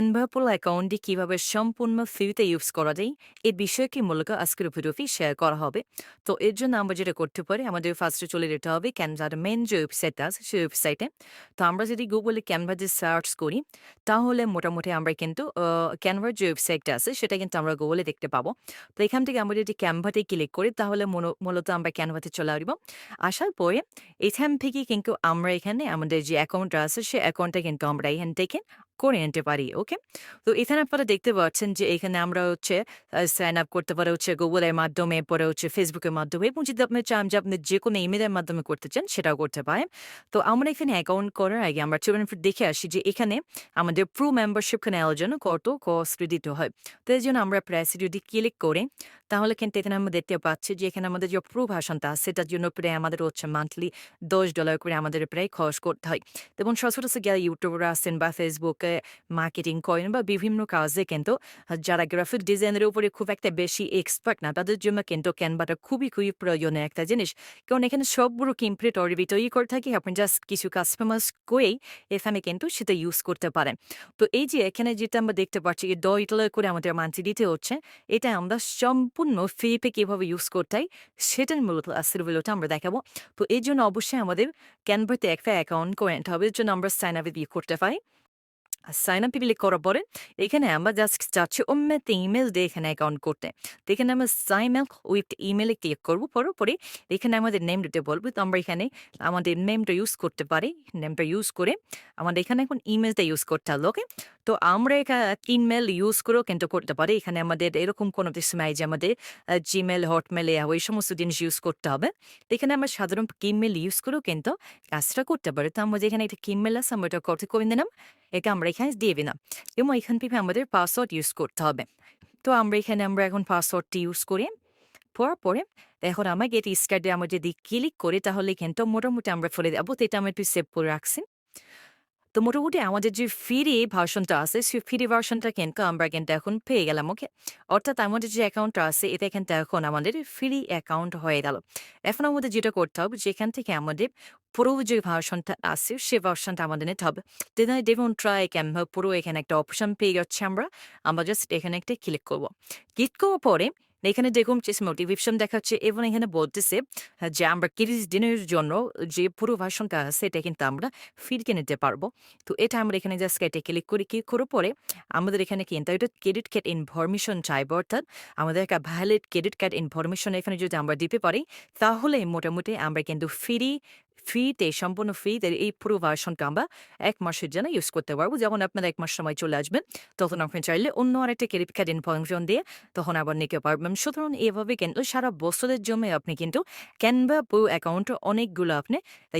Canva pro অ্যাকাউন্টটি কীভাবে সম্পূর্ণ ফ্রিতে ইউজ করা যায় এই বিষয়টি মূলত আজকের ভিডিওটি শেয়ার করা হবে। তো এর জন্য আমরা যেটা করতে পারি, আমাদের ফার্স্টে চলে যেতে হবে ক্যানভার মেন যে ওয়েবসাইটটা আছে সেই ওয়েবসাইটে। তো আমরা যদি গুগলে ক্যানভা দিয়ে সার্চ করি, তাহলে মোটামুটি আমরা কিন্তু ক্যানভার যে ওয়েবসাইটটা আছে সেটা কিন্তু আমরা গুগলে দেখতে পাবো। তো এখান থেকে আমরা যদি ক্যানভাতে ক্লিক করি, তাহলে মূলত আমরা ক্যানভাতে চলে আসব। আসার পরে এখান থেকে কিন্তু আমরা এখানে আমাদের যে অ্যাকাউন্টটা আছে সেই অ্যাকাউন্টটা কিন্তু আমরা এখান থেকে করে নিতে পারি। ওকে, তো এখানে আপনারা দেখতে পাচ্ছেন যে এখানে আমরা হচ্ছে সাইন আপ করতে পারে হচ্ছে গুগলের মাধ্যমে, পরে হচ্ছে ফেসবুকের মাধ্যমে, এবং যদি আপনি চান যে আপনি যে কোনো ইমেলের মাধ্যমে করতে চান সেটাও করতে পারেন। তো আমরা এখানে অ্যাকাউন্ট করার আগে আমরা চলুন একটু দেখে আসি যে এখানে আমাদের প্রো মেম্বারশিপ নেওয়ার জন্য কত কস্ট দিতে হয়। তো এই জন্য আমরা প্রাইসে যদি ক্লিক করে, তাহলে কিন্তু এখানে আমরা দেখতে পাচ্ছি যে এখানে আমাদের যে প্রো ভার্সনটা আছে সেটার জন্য প্রায় আমাদের হচ্ছে মান্থলি $10 করে আমাদের প্রায় খরচ করতে হয়। এবং সচরাচর যারা ইউটিউবার আছেন বা ফেসবুকে মার্কেটিং করেন বা বিভিন্ন কাজে কিন্তু যারা গ্রাফিক ডিজাইনের উপরে খুব একটা বেশি এক্সপার্ট না, তাদের জন্য কিন্তু ক্যানভাটা খুবই প্রয়োজনীয় একটা জিনিস। কারণ এখানে সবগুলো কমপ্লিট অলরেডি তৈরি করে থাকি, আপনি জাস্ট কিছু কাস্টমাইজ করেই এখানে কিন্তু সেটা ইউজ করতে পারেন। তো এই যে এখানে যেটা আমরা দেখতে পাচ্ছি $10 করে আমাদের মান্থলি দিতে হচ্ছে, এটা আমরা সম্পূর্ণ ফ্রিতে কীভাবে ইউজ করতে হয় সেটার মূলত আজকের ভিডিওটা আমরা দেখাবো। তো এই জন্য অবশ্যই আমাদের ক্যানভাতে একটা অ্যাকাউন্ট করে নিতে হবে। এর জন্য আমরা সাইন আপে দিয়ে করতে পারি। সাইন আপ ক্লিক করার পরে এখানে আমরা জাস্ট চাচ্ছি অন্য একটা ইমেল দিয়ে এখানে অ্যাকাউন্ট করতে। তো এখানে আমরা সাইন আপ উইথ ইমেলে ক্লিক করবো। পরে এখানে আমাদের নেম দিতে বলবো। তো আমরা এখানে আমাদের নেমটা ইউজ করতে পারি। নেমটা ইউজ করে আমাদের এখানে এখন ইমেলটা ইউজ করতে হবে। ওকে, তো আমরা এখানে ইমেল ইউজ করেও কিন্তু করতে পারি। এখানে আমাদের এরকম কোনো কিছু নাই যে আমাদের জিমেল, হটমেল ওই সমস্ত জিনিস ইউজ করতে হবে। তো এখানে আমরা সাধারণ ইমেল ইউজ করেও কিন্তু কাজটা করতে পারি। তো আমরা যেখানে একটা ইমেল আছে আমরা এটা কপি করে নিলাম, এটা আমরা এখানে দিয়ে দিলাম, এবং এখান থেকে আমাদের পাসওয়ার্ড ইউজ করতে হবে। তো আমরা এখানে এখন পাসওয়ার্ডটি ইউজ করি। পরে এখন আমরা গেট স্টার্টে আমরা যদি ক্লিক করি, তাহলে কিন্তু মোটামুটি আমরা ফেলে দেবো। তো এটা আমি একটু সেভ করে রাখছি। তো মোটামুটি আমাদের যে ফ্রি ভার্সনটা আছে সেই ফ্রি ভার্সনটা কিন্তু আমরা কিন্তু এখন পেয়ে গেলাম। ওকে, অর্থাৎ আমাদের যে অ্যাকাউন্টটা আছে এটা কিন্তু এখন আমাদের ফ্রি অ্যাকাউন্ট হয়ে গেল। এখন আমাদের যেটা করতে হবে, যেখান থেকে আমাদের পুরো যে ভার্সনটা আছে সে ভার্সনটা আমাদের নিতে হবে। দেখুন ট্রাই ক্যানভা পুরো এখানে একটা অপশন পেয়ে যাচ্ছে। আমরা জাস্ট এখানে একটা ক্লিক করবো। ক্লিক করার পরে এখানে দেখুন মোটিভেশন দেখাচ্ছে, এবং এখানে বলতেছে যে আমরা 30 দিনের জন্য যে পুরো ভার্সনটা আছে এটা কিন্তু আমরা ফিরিয়ে নিতে পারবো। তো এটা আমরা এখানে জাস্ট এটা ক্লিক করার পরে আমাদের এখানে কিন্তু এটা ক্রেডিট কার্ড ইনফরমেশন চাইবো, অর্থাৎ আমাদের একটা ভ্যালিড ক্রেডিট কার্ড ইনফরমেশন এখানে যদি আমরা দিতে পারি, তাহলে মোটামুটি আমরা কিন্তু ফ্রিতে সম্পূর্ণ ফ্রিতে এই পুরো ভার্সনটা আমরা 1 মাসের জন্য ইউজ করতে পারবো। যখন আপনার 1 মাস সময় চলে আসবেন, তখন আপনি চাইলে অন্য আরেকটা ক্রেডিট কার্ড ইনফরমেশন দিয়ে তখন আবার নিতে পারবেন। সুতরাং এভাবে কিন্তু সারা বছরের জন্য আপনি কিন্তু ক্যানভা প্রো অ্যাকাউন্ট অনেকগুলো আপনি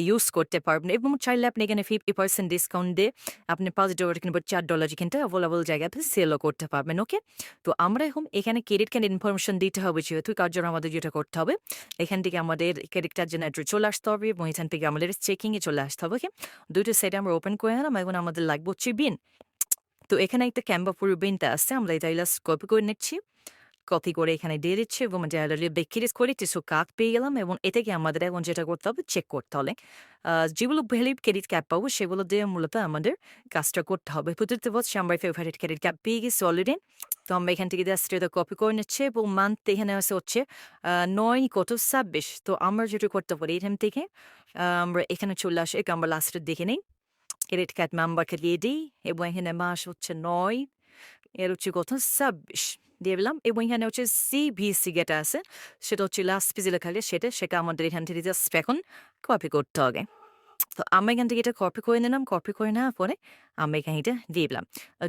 ইউজ করতে পারবেন, এবং চাইলে আপনি এখানে 50% ডিসকাউন্ট দিয়ে আপনি $5 কিংবা $4 কিন্তু অ্যাভেলেবল জায়গাতে সেলও করতে পারবেন। ওকে, তো আমরা এখন এখানে ক্রেডিট কার্ড ইনফরমেশন দিতে হবে, যেহেতু কার জন্য আমাদের যেটা করতে হবে, এখান থেকে আমাদের ক্রেডিট কার্ড জন্য চলে আসতে হবে, এবং এখান থেকে আমাদের চেকিংয়ে চলে আসতে হবে। ওকে, দুটো সাইডে আমরা ওপেন করে নিলাম। এখন আমাদের লাগবে হচ্ছে বিন। তো এখানে একটা ক্যানভা পুরো বিনটা আসছে, আমরা এটা কপি করে নিচ্ছি। কপি করে এখানে দিয়ে দিচ্ছি, এবং বেকিরিস করে কিছু কাক পেয়ে গেলাম, এবং এ থেকে আমাদের এখন যেটা করতে হবে চেক করতে হবে যেগুলো ভ্যালিড ক্রেডিট কার্ড পাবো সেগুলো দিয়ে মূলত আমাদের কাজটা করতে হবে। বুঝতে পারছি আমরা ফেভারিট ক্রেডিট কার্ড পেয়ে গেছি অলরেডি। তো আমরা এখান থেকে জাস্ট এটা কপি করে নিচ্ছি, এবং মান্থ এখানে আছে হচ্ছে 9/26। তো আমরা যেটা করতে পারি এখান থেকে আমরা এখানে চলে আসি, আমরা লাস্টে দেখে নিই ক্রেডিট কার্ড নাম্বারকে দিয়ে দিই, এবং এখানে মাস হচ্ছে 9, এর হচ্ছে কত 26 দিয়ে দিলাম, এবং এখানে হচ্ছে সিভিসি যেটা আছে সেটা হচ্ছে লাস্ট পেজে লেখা সেটা আমাদের এখান থেকে জাস্ট এখন কপি করতে হবে। তো আমরা এখান থেকে এটা কপি করে নিলাম। কপি করে নেওয়ার পরে আমরা এখানে এটা দিয়ে দিলাম।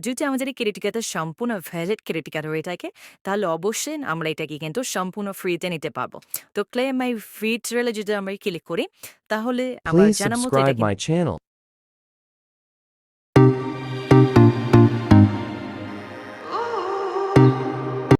যদি আমাদের এই ক্রেডিট কার্ডের সম্পূর্ণ ভ্যালিড ক্রেডিট কার্ড হয়ে থাকে, তাহলে অবশ্যই আমরা এটাকে কিন্তু সম্পূর্ণ ফ্রিতে নিতে পারবো। তো ক্লেম মাই ফ্রি ট্রেলে যদি আমরা ক্লিক করি, তাহলে আমরা Please জানার মতো এটা subscribe কিন্তু my channel.